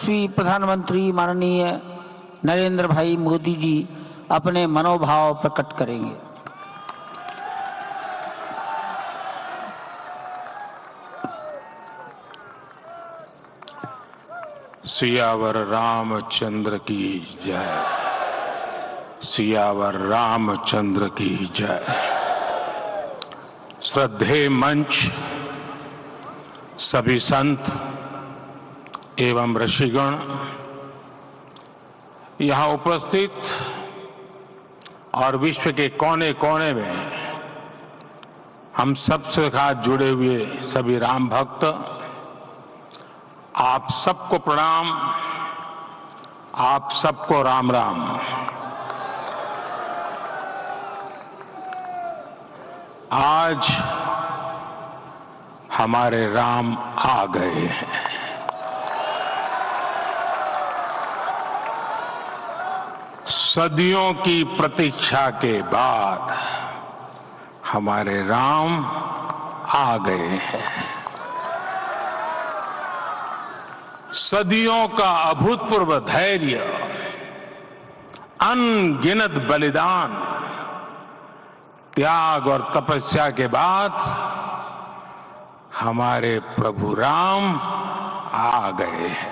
यशस्वी प्रधानमंत्री माननीय नरेंद्र भाई मोदी जी अपने मनोभाव प्रकट करेंगे। सियावर रामचंद्र की जय। सियावर रामचंद्र की जय। श्रद्धेय मंच, सभी संत एवं ऋषिगण, यहां उपस्थित और विश्व के कोने कोने में हम सबसे साथ जुड़े हुए सभी राम भक्त, आप सबको प्रणाम, आप सबको राम राम। आज हमारे राम आ गए हैं। सदियों की प्रतीक्षा के बाद हमारे राम आ गए हैं। सदियों का अभूतपूर्व धैर्य, अनगिनत बलिदान, त्याग और तपस्या के बाद हमारे प्रभु राम आ गए हैं।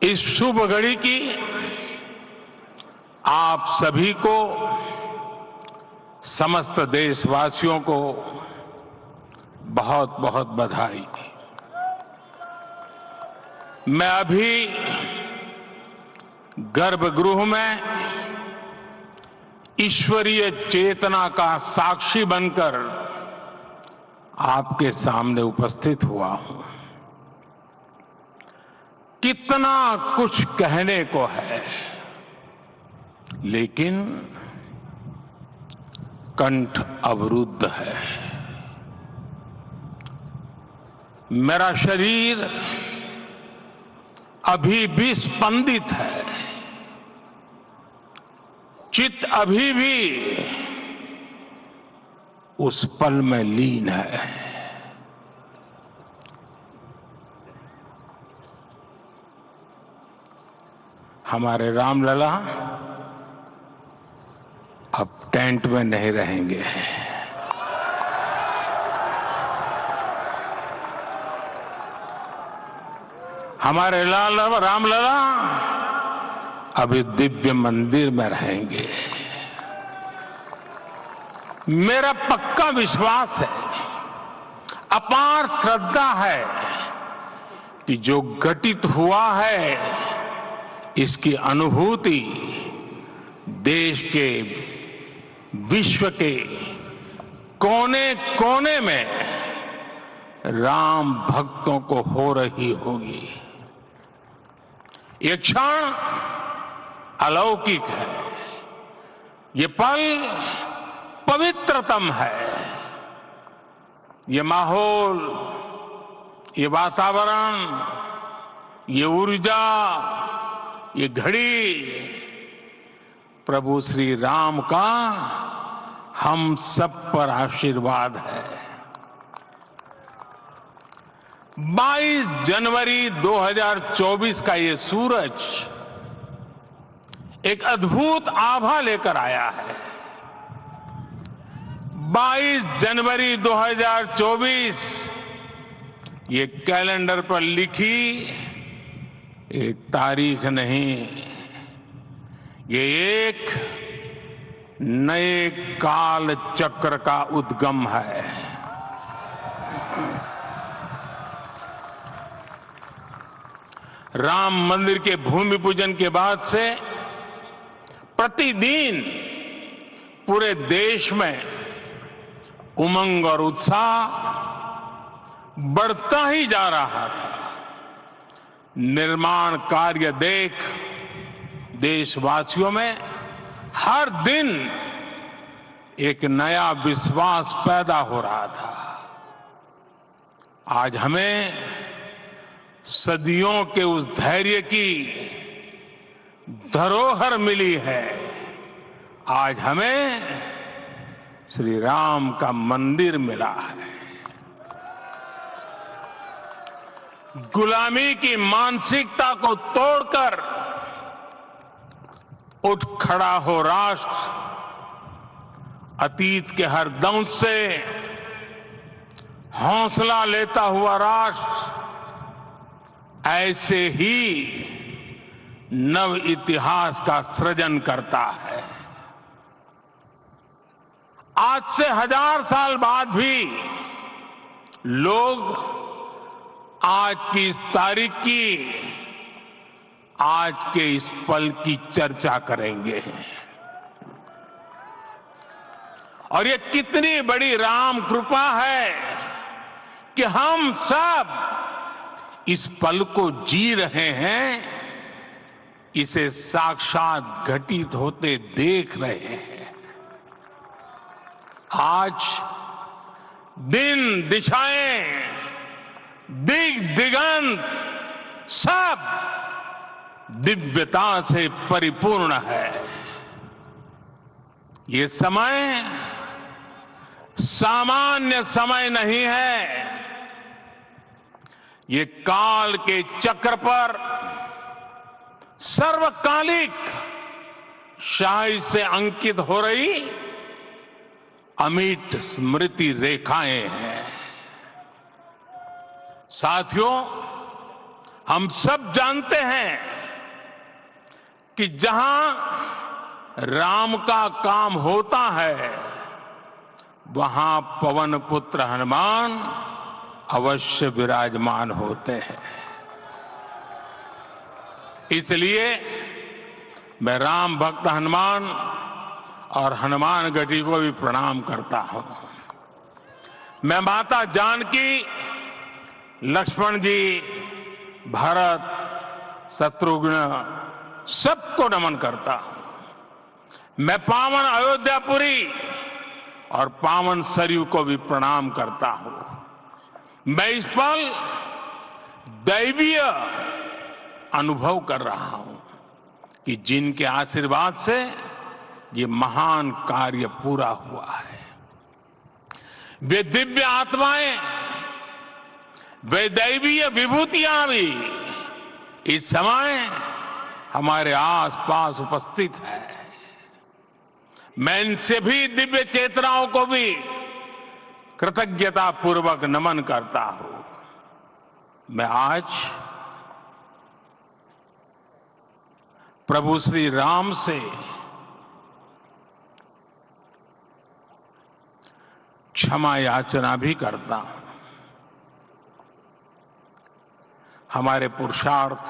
इस शुभ घड़ी की आप सभी को, समस्त देशवासियों को बहुत बहुत बधाई। मैं अभी गर्भगृह में ईश्वरीय चेतना का साक्षी बनकर आपके सामने उपस्थित हुआ हूं। कितना कुछ कहने को है, लेकिन कंठ अवरुद्ध है। मेरा शरीर अभी भी स्पंदित है, चित्त अभी भी उस पल में लीन है। हमारे रामलला अब टेंट में नहीं रहेंगे। हमारे रामलला अभी दिव्य मंदिर में रहेंगे। मेरा पक्का विश्वास है, अपार श्रद्धा है कि जो घटित हुआ है, इसकी अनुभूति देश के, विश्व के कोने कोने में राम भक्तों को हो रही होगी। ये क्षण अलौकिक है, ये पल पवित्रतम है। ये माहौल, ये वातावरण, ये ऊर्जा, ये घड़ी प्रभु श्री राम का हम सब पर आशीर्वाद है। 22 जनवरी 2024 का ये सूरज एक अद्भुत आभा लेकर आया है। 22 जनवरी 2024 ये कैलेंडर पर लिखी एक तारीख नहीं, ये एक नए काल चक्र का उद्गम है। राम मंदिर के भूमि पूजन के बाद से प्रतिदिन पूरे देश में उमंग और उत्साह बढ़ता ही जा रहा था। निर्माण कार्य देख देशवासियों में हर दिन एक नया विश्वास पैदा हो रहा था। आज हमें सदियों के उस धैर्य की धरोहर मिली है। आज हमें श्री राम का मंदिर मिला है। गुलामी की मानसिकता को तोड़कर उठ खड़ा हो राष्ट्र, अतीत के हर दंश से हौसला लेता हुआ राष्ट्र ऐसे ही नव इतिहास का सृजन करता है। आज से 1000 साल बाद भी लोग आज की इस तारीख की, आज के इस पल की चर्चा करेंगे। और ये कितनी बड़ी राम कृपा है कि हम सब इस पल को जी रहे हैं, इसे साक्षात घटित होते देख रहे हैं। आज दिन दिशाएं, दिग दिगंत सब दिव्यता से परिपूर्ण है। ये समय सामान्य समय नहीं है। ये काल के चक्र पर सर्वकालिक शाही से अंकित हो रही अमिट स्मृति रेखाएं हैं। साथियों, हम सब जानते हैं कि जहां राम का काम होता है, वहां पवन पुत्र हनुमान अवश्य विराजमान होते हैं। इसलिए मैं राम भक्त हनुमान और हनुमान गढ़ी को भी प्रणाम करता हूं। मैं माता जानकी, लक्ष्मण जी, भरत, शत्रुघ्न सबको नमन करता हूं। मैं पावन अयोध्यापुरी और पावन सरयू को भी प्रणाम करता हूं। मैं इस पल दैवीय अनुभव कर रहा हूं कि जिनके आशीर्वाद से ये महान कार्य पूरा हुआ है। वे दिव्य आत्माएं, वे दैवीय विभूतियां भी इस समय हमारे आसपास उपस्थित है। मैं इनसे भी दिव्य चेतनाओं को भी कृतज्ञता पूर्वक नमन करता हूं। मैं आज प्रभु श्री राम से क्षमा याचना भी करता हूं। हमारे पुरुषार्थ,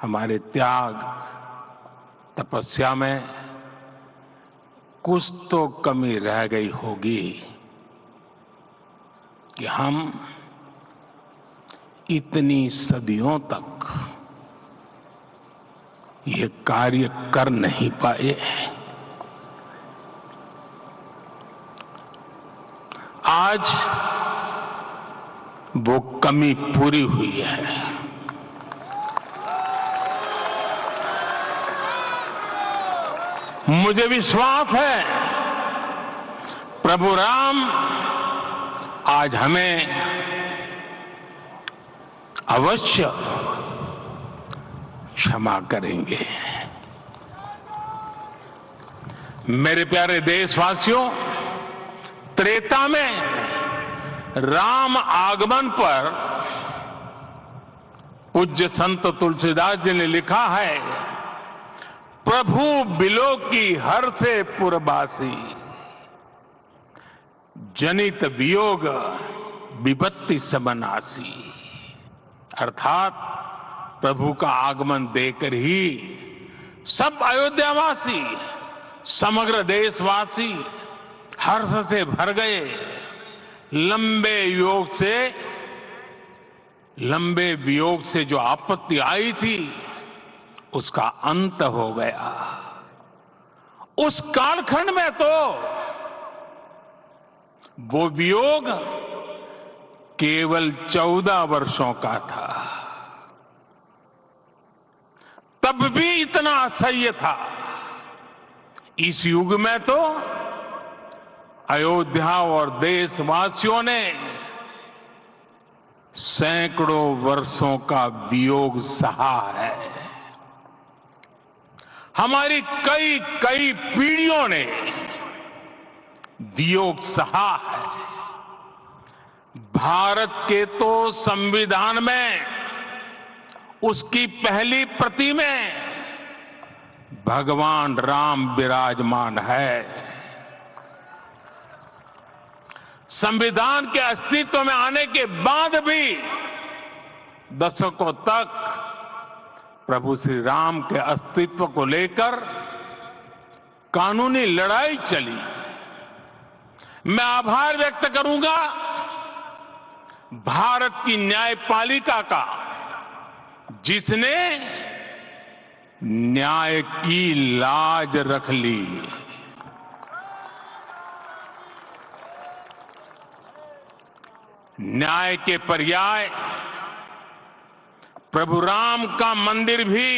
हमारे त्याग, तपस्या में कुछ तो कमी रह गई होगी कि हम इतनी सदियों तक ये कार्य कर नहीं पाए। आज वो कमी पूरी हुई है। मुझे विश्वास है प्रभु राम आज हमें अवश्य क्षमा करेंगे। मेरे प्यारे देशवासियों, त्रेता में राम आगमन पर पूज्य संत तुलसीदास जी ने लिखा है, प्रभु बिलो की हर से पुरबासी, जनित वियोग विपत्ति सबनासी। अर्थात प्रभु का आगमन देकर ही सब अयोध्यावासी, समग्र देशवासी हर्ष से भर गए। लंबे वियोग से जो आपत्ति आई थी, उसका अंत हो गया। उस कालखंड में तो वो वियोग केवल 14 वर्षों का था, तब भी इतना असह्य था। इस युग में तो अयोध्या और देशवासियों ने सैकड़ों वर्षों का वियोग सहा है। हमारी कई कई पीढ़ियों ने वियोग सहा है। भारत के तो संविधान में उसकी पहली प्रति में भगवान राम विराजमान है। संविधान के अस्तित्व में आने के बाद भी दशकों तक प्रभु श्री राम के अस्तित्व को लेकर कानूनी लड़ाई चली। मैं आभार व्यक्त करूंगा भारत की न्यायपालिका का, जिसने न्याय की लाज रख ली। न्याय के पर्याय प्रभु राम का मंदिर भी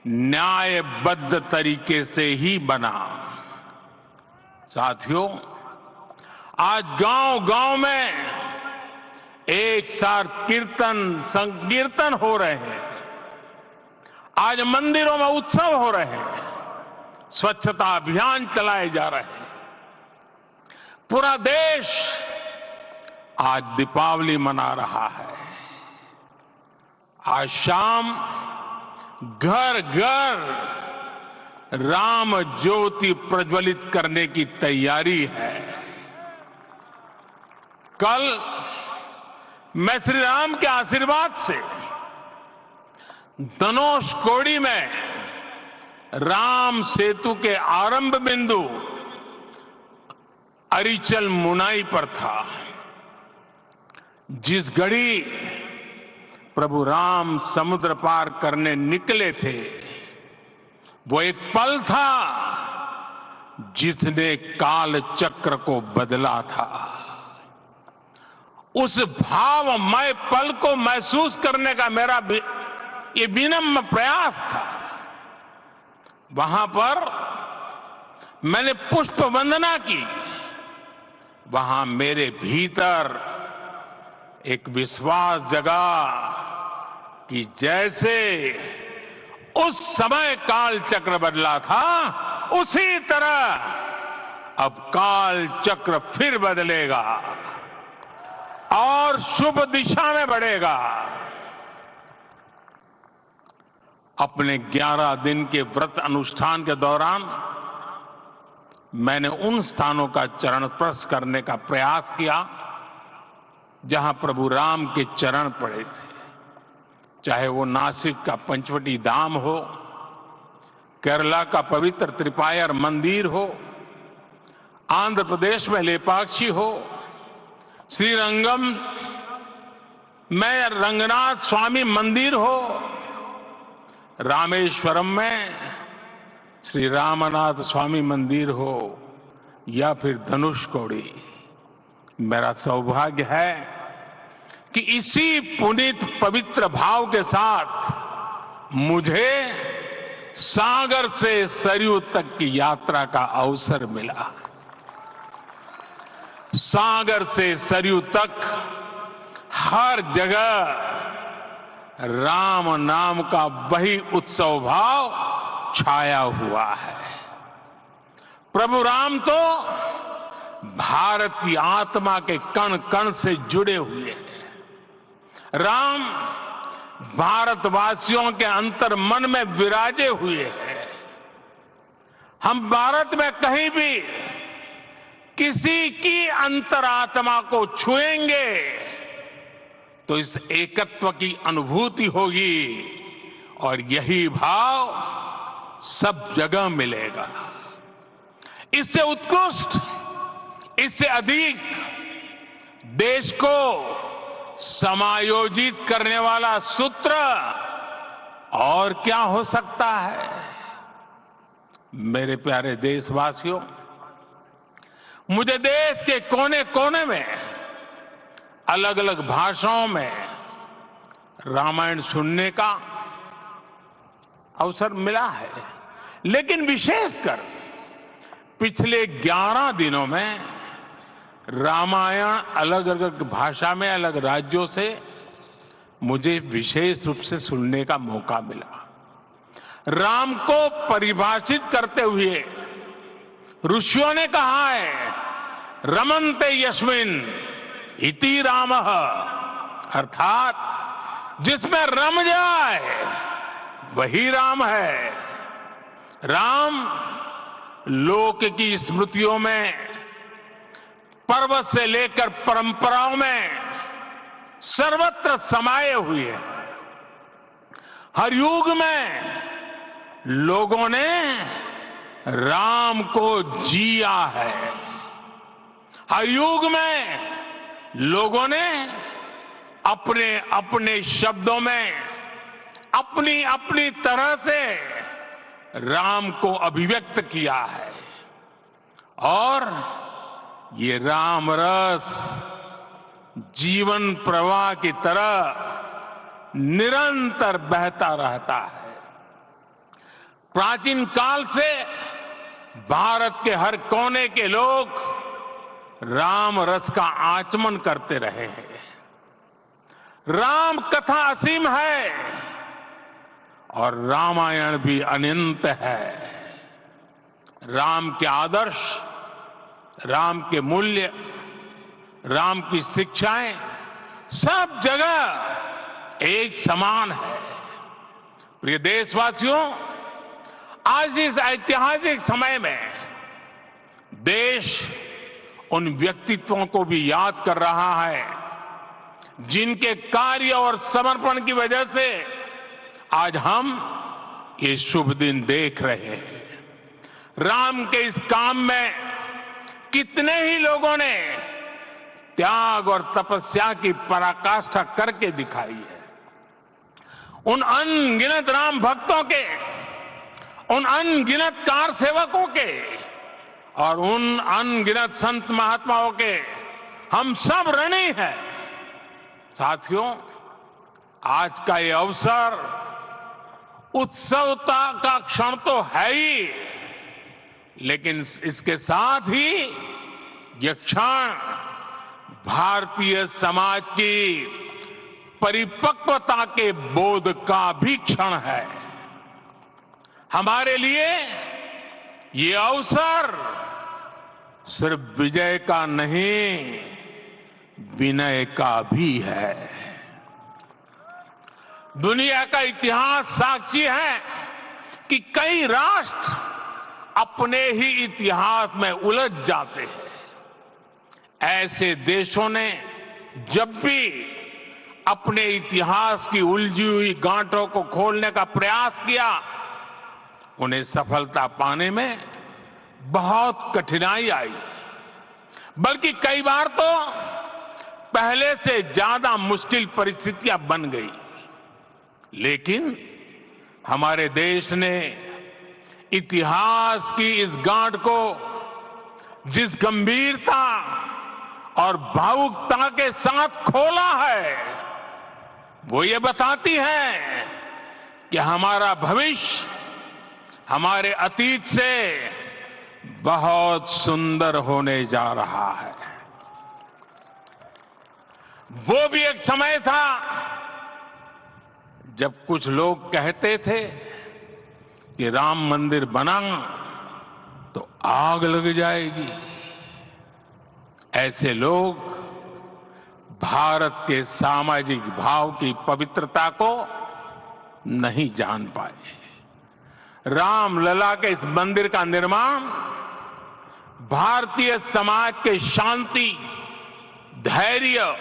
न्यायबद्ध तरीके से ही बना। साथियों, आज गांव-गांव में एक साथ कीर्तन संकीर्तन हो रहे हैं। आज मंदिरों में उत्सव हो रहे हैं, स्वच्छता अभियान चलाए जा रहे हैं। पूरा देश आज दीपावली मना रहा है। आज शाम घर घर राम ज्योति प्रज्वलित करने की तैयारी है। कल मैं श्री राम के आशीर्वाद से धनुषकोडी में राम सेतु के आरंभ बिंदु अरिचल मुनाई पर था। जिस घड़ी प्रभु राम समुद्र पार करने निकले थे, वो एक पल था जिसने काल चक्र को बदला था। उस भावमय पल को महसूस करने का मेरा ये विनम्र प्रयास था। वहां पर मैंने पुष्प वंदना की। वहां मेरे भीतर एक विश्वास जगा कि जैसे उस समय काल चक्र बदला था, उसी तरह अब काल चक्र फिर बदलेगा और शुभ दिशा में बढ़ेगा। अपने 11 दिन के व्रत अनुष्ठान के दौरान मैंने उन स्थानों का चरण स्पर्श करने का प्रयास किया जहां प्रभु राम के चरण पड़े थे। चाहे वो नासिक का पंचवटी धाम हो, केरला का पवित्र त्रिपायर मंदिर हो, आंध्र प्रदेश में लेपाक्षी हो, श्रीरंगम में रंगनाथ स्वामी मंदिर हो, रामेश्वरम में श्री रामनाथ स्वामी मंदिर हो, या फिर धनुषकोडी। मेरा सौभाग्य है कि इसी पुनीत पवित्र भाव के साथ मुझे सागर से सरयू तक की यात्रा का अवसर मिला। सागर से सरयू तक हर जगह राम नाम का वही उत्सव भाव छाया हुआ है। प्रभु राम तो भारत की आत्मा के कण कण से जुड़े हुए हैं। राम भारतवासियों के अंतर मन में विराजे हुए हैं। हम भारत में कहीं भी किसी की अंतरात्मा को छुएंगे तो इस एकत्व की अनुभूति होगी और यही भाव सब जगह मिलेगा। इससे उत्कृष्ट, इससे अधिक देश को समायोजित करने वाला सूत्र और क्या हो सकता है। मेरे प्यारे देशवासियों, मुझे देश के कोने कोने में अलग अलग भाषाओं में रामायण सुनने का अवसर मिला है, लेकिन विशेषकर पिछले 11 दिनों में रामायण अलग अलग भाषा में अलग राज्यों से मुझे विशेष रूप से सुनने का मौका मिला। राम को परिभाषित करते हुए ऋषियों ने कहा है, रमन्ते यस्मिन् इति रामः, अर्थात जिसमें रम जाए वही राम है। राम लोक की स्मृतियों में, पर्वत से लेकर परंपराओं में सर्वत्र समाये हुए हैं। हर युग में लोगों ने राम को जिया है। हर युग में लोगों ने अपने अपने शब्दों में अपनी अपनी तरह से राम को अभिव्यक्त किया है। और ये राम रस जीवन प्रवाह की तरह निरंतर बहता रहता है। प्राचीन काल से भारत के हर कोने के लोग राम रस का आचमन करते रहे हैं। राम कथा असीम है और रामायण भी अनंत है। राम के आदर्श, राम के मूल्य, राम की शिक्षाएं सब जगह एक समान है। प्रिय देशवासियों, आज इस ऐतिहासिक समय में देश उन व्यक्तित्वों को भी याद कर रहा है जिनके कार्य और समर्पण की वजह से आज हम ये शुभ दिन देख रहे हैं। राम के इस काम में कितने ही लोगों ने त्याग और तपस्या की पराकाष्ठा करके दिखाई है। उन अनगिनत राम भक्तों के, उन अनगिनत कार सेवकों के और उन अनगिनत संत महात्माओं के हम सब ऋणी हैं। साथियों, आज का ये अवसर उत्सवता का क्षण तो है ही, लेकिन इसके साथ ही यह क्षण भारतीय समाज की परिपक्वता के बोध का भी क्षण है। हमारे लिए ये अवसर सिर्फ विजय का नहीं, विनय का भी है। दुनिया का इतिहास साक्षी है कि कई राष्ट्र अपने ही इतिहास में उलझ जाते हैं। ऐसे देशों ने जब भी अपने इतिहास की उलझी हुई गांठों को खोलने का प्रयास किया, उन्हें सफलता पाने में बहुत कठिनाई आई, बल्कि कई बार तो पहले से ज्यादा मुश्किल परिस्थितियां बन गई। लेकिन हमारे देश ने इतिहास की इस गांठ को जिस गंभीरता और भावुकता के साथ खोला है, वो ये बताती है कि हमारा भविष्य हमारे अतीत से बहुत सुंदर होने जा रहा है। वो भी एक समय था जब कुछ लोग कहते थे कि राम मंदिर बना तो आग लग जाएगी। ऐसे लोग भारत के सामाजिक भाव की पवित्रता को नहीं जान पाए। रामलला के इस मंदिर का निर्माण भारतीय समाज के शांति, धैर्य,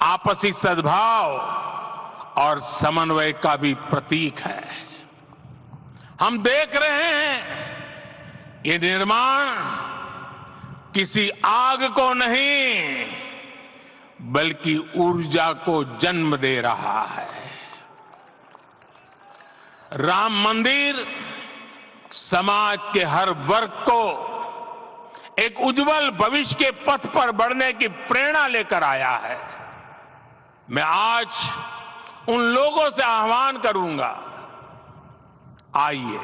आपसी सद्भाव और समन्वय का भी प्रतीक है। हम देख रहे हैं ये निर्माण किसी आग को नहीं, बल्कि ऊर्जा को जन्म दे रहा है। राम मंदिर समाज के हर वर्ग को एक उज्जवल भविष्य के पथ पर बढ़ने की प्रेरणा लेकर आया है। मैं आज उन लोगों से आह्वान करूंगा, आइए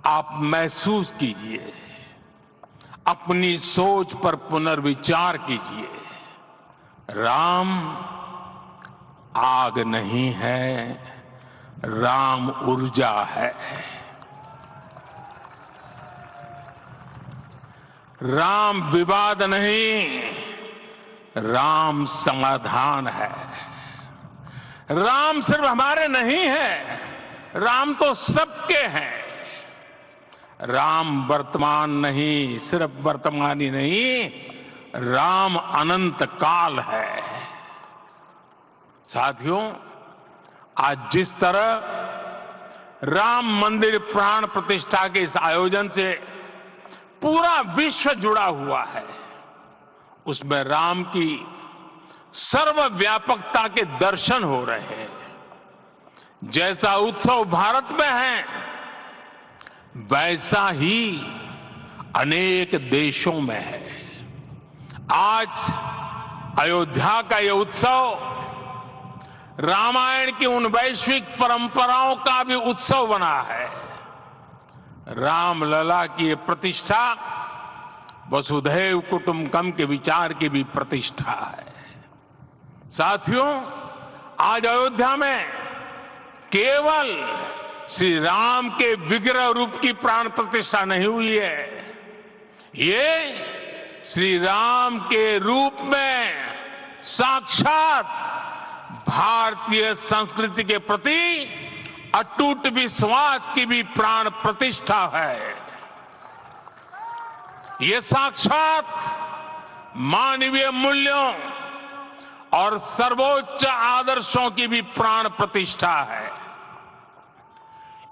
आप महसूस कीजिए, अपनी सोच पर पुनर्विचार कीजिए। राम आग नहीं है, राम ऊर्जा है। राम विवाद नहीं, राम समाधान है। राम सिर्फ हमारे नहीं है, राम तो सबके हैं। राम वर्तमान नहीं, सिर्फ वर्तमान ही नहीं, राम अनंत काल है। साथियों, आज जिस तरह राम मंदिर प्राण प्रतिष्ठा के इस आयोजन से पूरा विश्व जुड़ा हुआ है, उसमें राम की सर्वव्यापकता के दर्शन हो रहे हैं। जैसा उत्सव भारत में है, वैसा ही अनेक देशों में है। आज अयोध्या का यह उत्सव रामायण की उन वैश्विक परंपराओं का भी उत्सव बना है। रामलला की ये प्रतिष्ठा वसुधैव कुटुंबकम के विचार की भी प्रतिष्ठा है। साथियों, आज अयोध्या में केवल श्री राम के विग्रह रूप की प्राण प्रतिष्ठा नहीं हुई है, ये श्री राम के रूप में साक्षात भारतीय संस्कृति के प्रति अटूट विश्वास की भी प्राण प्रतिष्ठा है। ये साक्षात मानवीय मूल्यों और सर्वोच्च आदर्शों की भी प्राण प्रतिष्ठा है।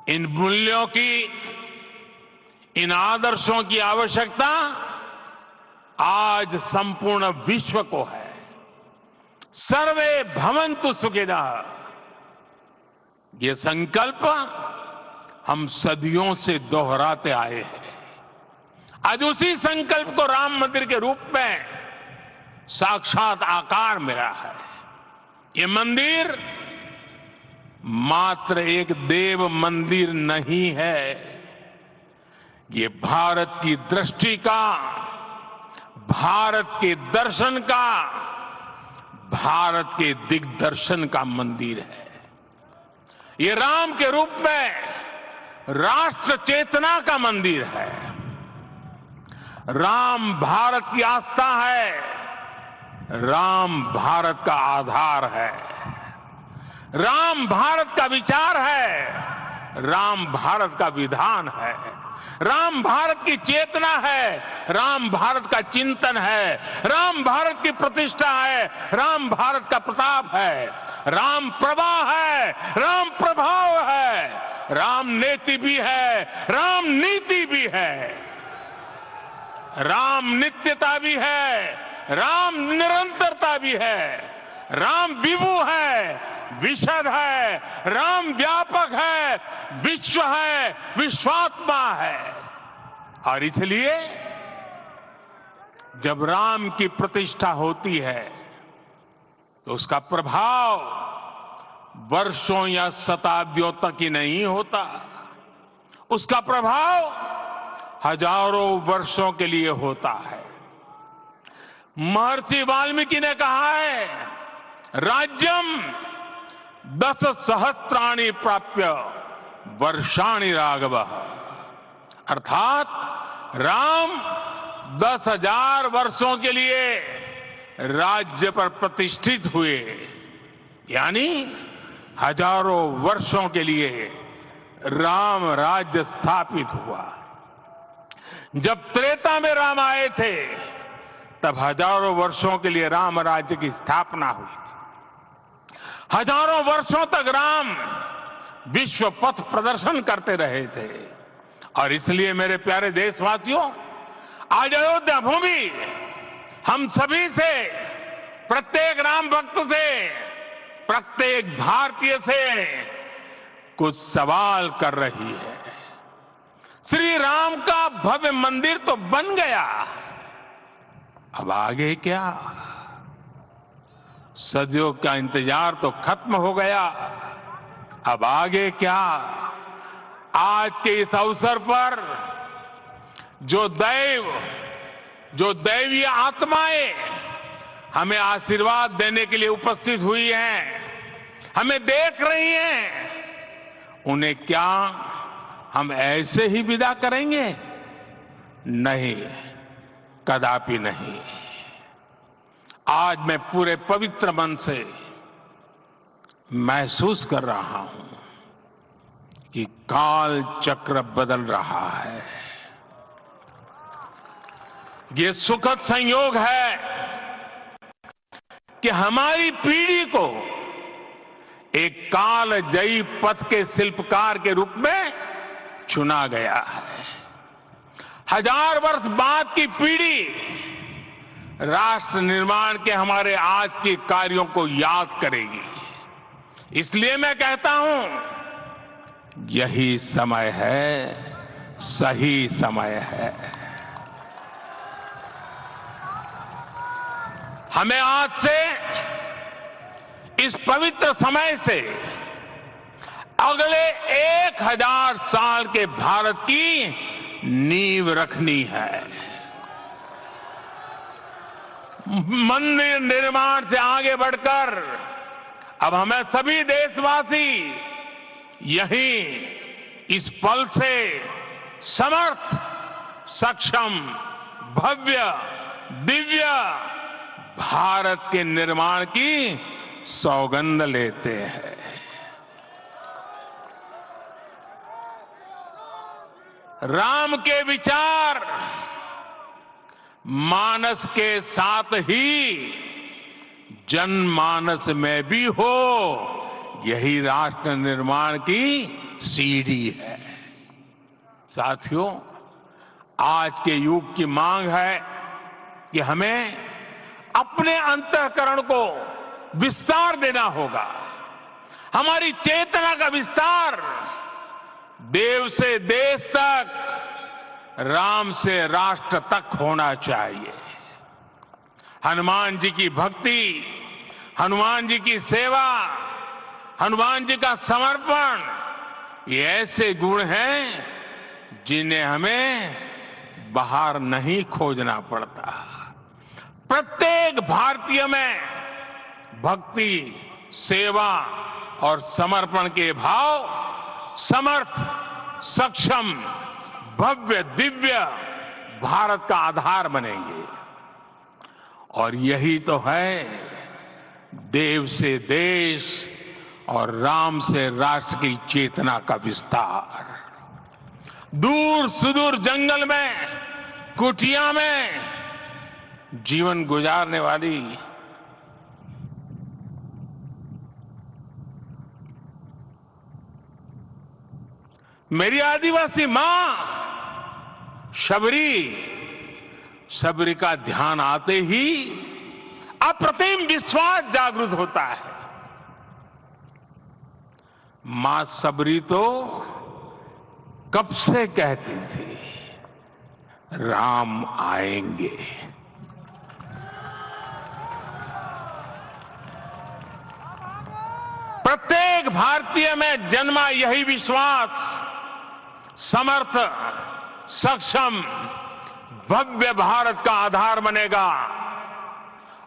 इन मूल्यों की, इन आदर्शों की आवश्यकता आज संपूर्ण विश्व को है। सर्वे भवन्तु सुखिनः, ये संकल्प हम सदियों से दोहराते आए हैं। आज उसी संकल्प को राम मंदिर के रूप में साक्षात आकार मिला है। ये मंदिर मात्र एक देव मंदिर नहीं है, ये भारत की दृष्टि का, भारत के दर्शन का, भारत के दिग्दर्शन का मंदिर है। ये राम के रूप में राष्ट्र चेतना का मंदिर है। राम भारत की आस्था है, राम भारत का आधार है, राम भारत का विचार है, राम भारत का विधान है, राम भारत की चेतना है, राम भारत का चिंतन है, राम भारत की प्रतिष्ठा है, राम भारत का प्रताप है, राम प्रवाह है, राम प्रभाव है, राम नेति भी है, राम नीति भी है, राम नित्यता भी है, राम निरंतरता भी है, राम विभु है, विशद है, राम व्यापक है, विश्व है, विश्वात्मा है। और इसलिए जब राम की प्रतिष्ठा होती है तो उसका प्रभाव वर्षों या शताब्दियों तक ही नहीं होता, उसका प्रभाव हजारों वर्षों के लिए होता है। महर्षि वाल्मीकि ने कहा है, राज्यम 10 सहस्त्राणि प्राप्य वर्षाणि राघवः, अर्थात राम 10,000 वर्षों के लिए राज्य पर प्रतिष्ठित हुए, यानी हजारों वर्षों के लिए राम राज्य स्थापित हुआ। जब त्रेता में राम आए थे तब हजारों वर्षों के लिए राम राज्य की स्थापना हुई थी। हजारों वर्षों तक राम विश्व पथ प्रदर्शन करते रहे थे। और इसलिए मेरे प्यारे देशवासियों, आज अयोध्या भूमि हम सभी से, प्रत्येक राम भक्त से, प्रत्येक भारतीय से कुछ सवाल कर रही है। श्री राम का भव्य मंदिर तो बन गया, अब आगे क्या? सदियों का इंतजार तो खत्म हो गया, अब आगे क्या? आज के इस अवसर पर जो दैव जो दैवीय आत्माएं हमें आशीर्वाद देने के लिए उपस्थित हुई हैं, हमें देख रही हैं, उन्हें क्या हम ऐसे ही विदा करेंगे? नहीं, कदापि नहीं। आज मैं पूरे पवित्र मन से महसूस कर रहा हूं कि काल चक्र बदल रहा है। ये सुखद संयोग है कि हमारी पीढ़ी को एक कालजयी पथ के शिल्पकार के रूप में चुना गया है। 1000 वर्ष बाद की पीढ़ी राष्ट्र निर्माण के हमारे आज के कार्यों को याद करेगी। इसलिए मैं कहता हूं, यही समय है, सही समय है। हमें आज से, इस पवित्र समय से अगले 1000 साल के भारत की नींव रखनी है। मंदिर निर्माण से आगे बढ़कर अब हमें सभी देशवासी यहीं इस पल से समर्थ, सक्षम, भव्य, दिव्य भारत के निर्माण की सौगंध लेते हैं। राम के विचार मानस के साथ ही जनमानस में भी हो, यही राष्ट्र निर्माण की सीढ़ी है। साथियों, आज के युग की मांग है कि हमें अपने अंतःकरण को विस्तार देना होगा। हमारी चेतना का विस्तार देव से देश तक, राम से राष्ट्र तक होना चाहिए। हनुमान जी की भक्ति, हनुमान जी की सेवा, हनुमान जी का समर्पण, ये ऐसे गुण हैं जिन्हें हमें बाहर नहीं खोजना पड़ता। प्रत्येक भारतीय में भक्ति, सेवा और समर्पण के भाव समर्थ, सक्षम, भव्य, दिव्य भारत का आधार बनेंगे। और यही तो है देव से देश और राम से राष्ट्र की चेतना का विस्तार। दूर सुदूर जंगल में, कुटिया में जीवन गुजारने वाली मेरी आदिवासी मां शबरी का ध्यान आते ही अप्रतिम विश्वास जागृत होता है। मां शबरी तो कब से कहती थी, राम आएंगे। प्रत्येक भारतीय में जन्मा यही विश्वास समर्थ, सक्षम, भव्य भारत का आधार बनेगा।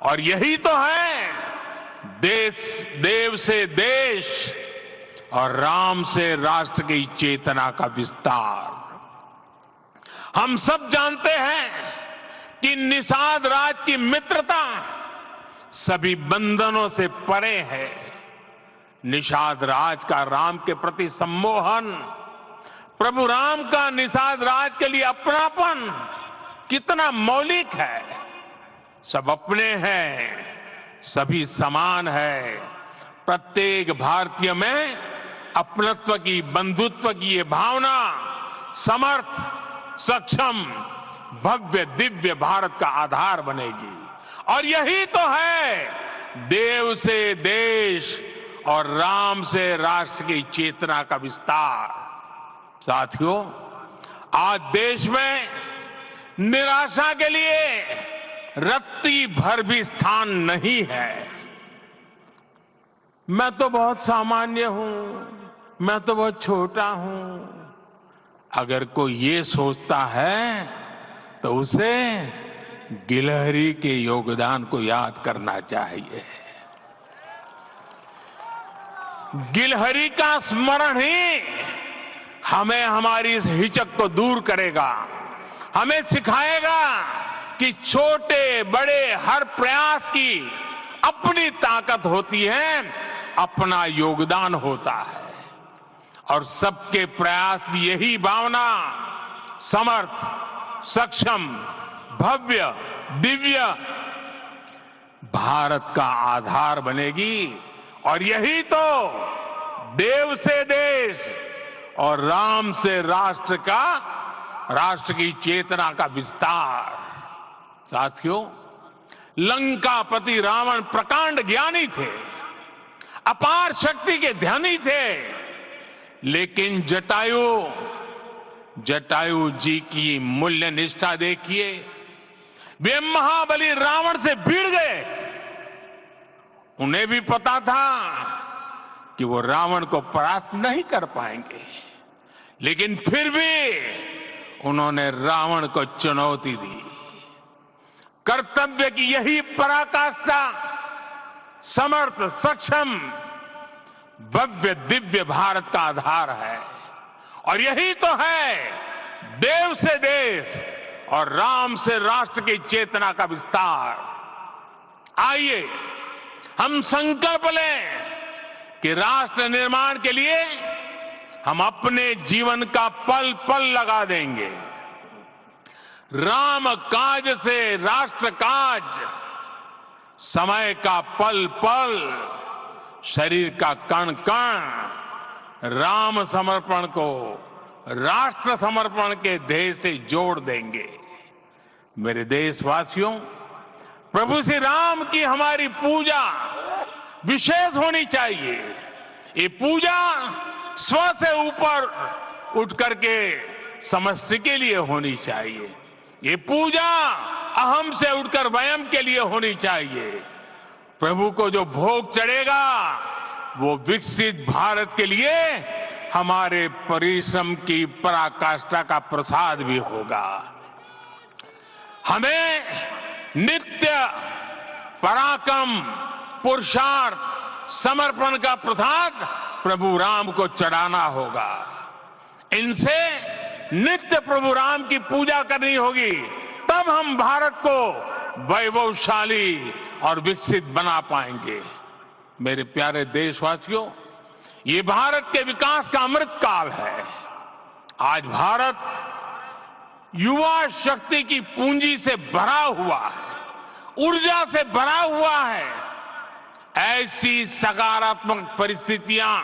और यही तो है देव से देश और राम से राष्ट्र की चेतना का विस्तार। हम सब जानते हैं कि निषाद राज की मित्रता सभी बंधनों से परे है। निषाद राज का राम के प्रति सम्मोहन, प्रभु राम का निषाद राज के लिए अपनापन कितना मौलिक है। सब अपने हैं, सभी समान है। प्रत्येक भारतीय में अपनत्व की, बंधुत्व की ये भावना समर्थ, सक्षम, भव्य, दिव्य भारत का आधार बनेगी। और यही तो है देव से देश और राम से राष्ट्र की चेतना का विस्तार। साथियों, आज देश में निराशा के लिए रत्ती भर भी स्थान नहीं है। मैं तो बहुत सामान्य हूं, मैं तो बहुत छोटा हूं। अगर कोई ये सोचता है तो उसे गिलहरी के योगदान को याद करना चाहिए। गिलहरी का स्मरण ही हमें हमारी इस हिचक को दूर करेगा, हमें सिखाएगा कि छोटे बड़े हर प्रयास की अपनी ताकत होती है, अपना योगदान होता है। और सबके प्रयास की यही भावना समर्थ, सक्षम, भव्य, दिव्य भारत का आधार बनेगी। और यही तो देव से देश और राम से राष्ट्र का, राष्ट्र की चेतना का विस्तार। साथियों, लंकापति रावण प्रकांड ज्ञानी थे, अपार शक्ति के धनी थे, लेकिन जटायु जी की मूल्य निष्ठा देखिए। वे महाबली रावण से भिड़ गए। उन्हें भी पता था कि वो रावण को परास्त नहीं कर पाएंगे, लेकिन फिर भी उन्होंने रावण को चुनौती दी। कर्तव्य की यही पराकाष्ठा समर्थ, सक्षम, भव्य, दिव्य भारत का आधार है। और यही तो है देव से देश और राम से राष्ट्र की चेतना का विस्तार। आइए हम संकल्प लें कि राष्ट्र निर्माण के लिए हम अपने जीवन का पल पल लगा देंगे। राम काज से राष्ट्र काज, समय का पल पल, शरीर का कण कण राम समर्पण को राष्ट्र समर्पण के ध्येय से जोड़ देंगे। मेरे देशवासियों, प्रभु श्री राम की हमारी पूजा विशेष होनी चाहिए। ये पूजा स्व से ऊपर उठ करके समष्टि के लिए होनी चाहिए। ये पूजा अहम से उठकर वयम के लिए होनी चाहिए। प्रभु को जो भोग चढ़ेगा वो विकसित भारत के लिए हमारे परिश्रम की पराकाष्ठा का प्रसाद भी होगा। हमें नित्य पराक्रम, पुरुषार्थ, समर्पण का प्रसाद प्रभु राम को चढ़ाना होगा। इनसे नित्य प्रभु राम की पूजा करनी होगी, तब हम भारत को वैभवशाली और विकसित बना पाएंगे। मेरे प्यारे देशवासियों, ये भारत के विकास का अमृत काल है। आज भारत युवा शक्ति की पूंजी से भरा हुआ है, ऊर्जा से भरा हुआ है। ऐसी सकारात्मक परिस्थितियां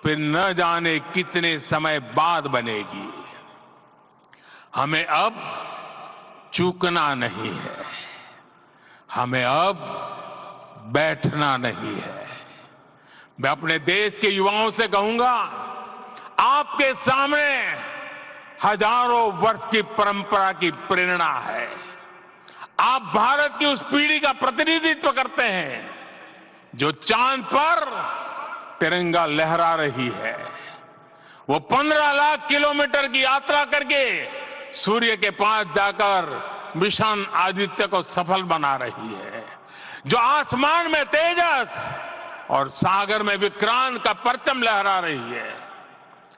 फिर न जाने कितने समय बाद बनेगी। हमें अब चूकना नहीं है, हमें अब बैठना नहीं है। मैं अपने देश के युवाओं से कहूंगा, आपके सामने हजारों वर्ष की परंपरा की प्रेरणा है। आप भारत की उस पीढ़ी का प्रतिनिधित्व करते हैं जो चांद पर तिरंगा लहरा रही है। वो 15 लाख किलोमीटर की यात्रा करके सूर्य के पास जाकर मिशन आदित्य को सफल बना रही है। जो आसमान में तेजस और सागर में विक्रांत का परचम लहरा रही है।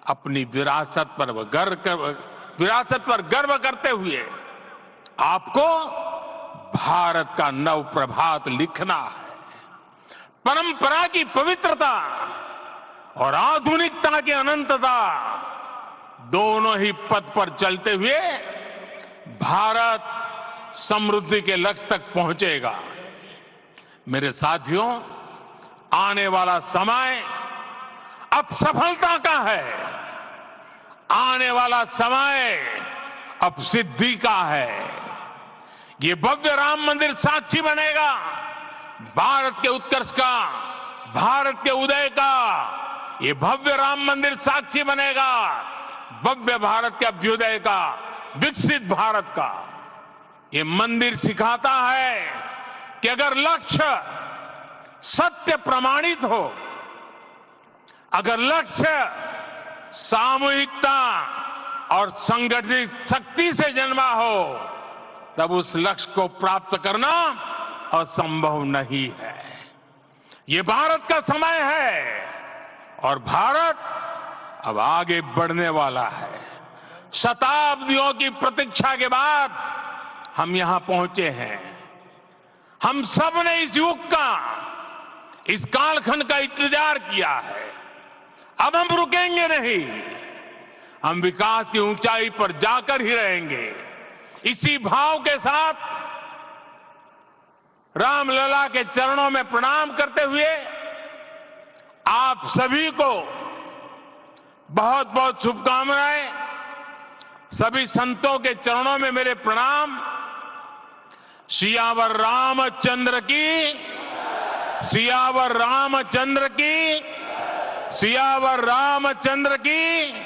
अपनी विरासत पर गर्व करते हुए आपको भारत का नव प्रभात लिखना है। परंपरा की पवित्रता और आधुनिकता की अनंतता दोनों ही पथ पर चलते हुए भारत समृद्धि के लक्ष्य तक पहुंचेगा। मेरे साथियों, आने वाला समय अब सफलता का है। आने वाला समय अब सिद्धि का है। ये भव्य राम मंदिर साक्षी बनेगा भारत के उत्कर्ष का, भारत के उदय का। ये भव्य राम मंदिर साक्षी बनेगा भव्य भारत के अभ्युदय का, विकसित भारत का। ये मंदिर सिखाता है कि अगर लक्ष्य सत्य प्रमाणित हो, अगर लक्ष्य सामूहिकता और संगठित शक्ति से जन्मा हो, तब उस लक्ष्य को प्राप्त करना असंभव नहीं है। ये भारत का समय है और भारत अब आगे बढ़ने वाला है। शताब्दियों की प्रतीक्षा के बाद हम यहां पहुंचे हैं। हम सब ने इस युग का, इस कालखंड का इंतजार किया है। अब हम रुकेंगे नहीं, हम विकास की ऊंचाई पर जाकर ही रहेंगे। इसी भाव के साथ रामलला के चरणों में प्रणाम करते हुए आप सभी को बहुत बहुत शुभकामनाएं। सभी संतों के चरणों में मेरे प्रणाम। सियावर रामचंद्र की, सियावर रामचंद्र की, सियावर रामचंद्र की।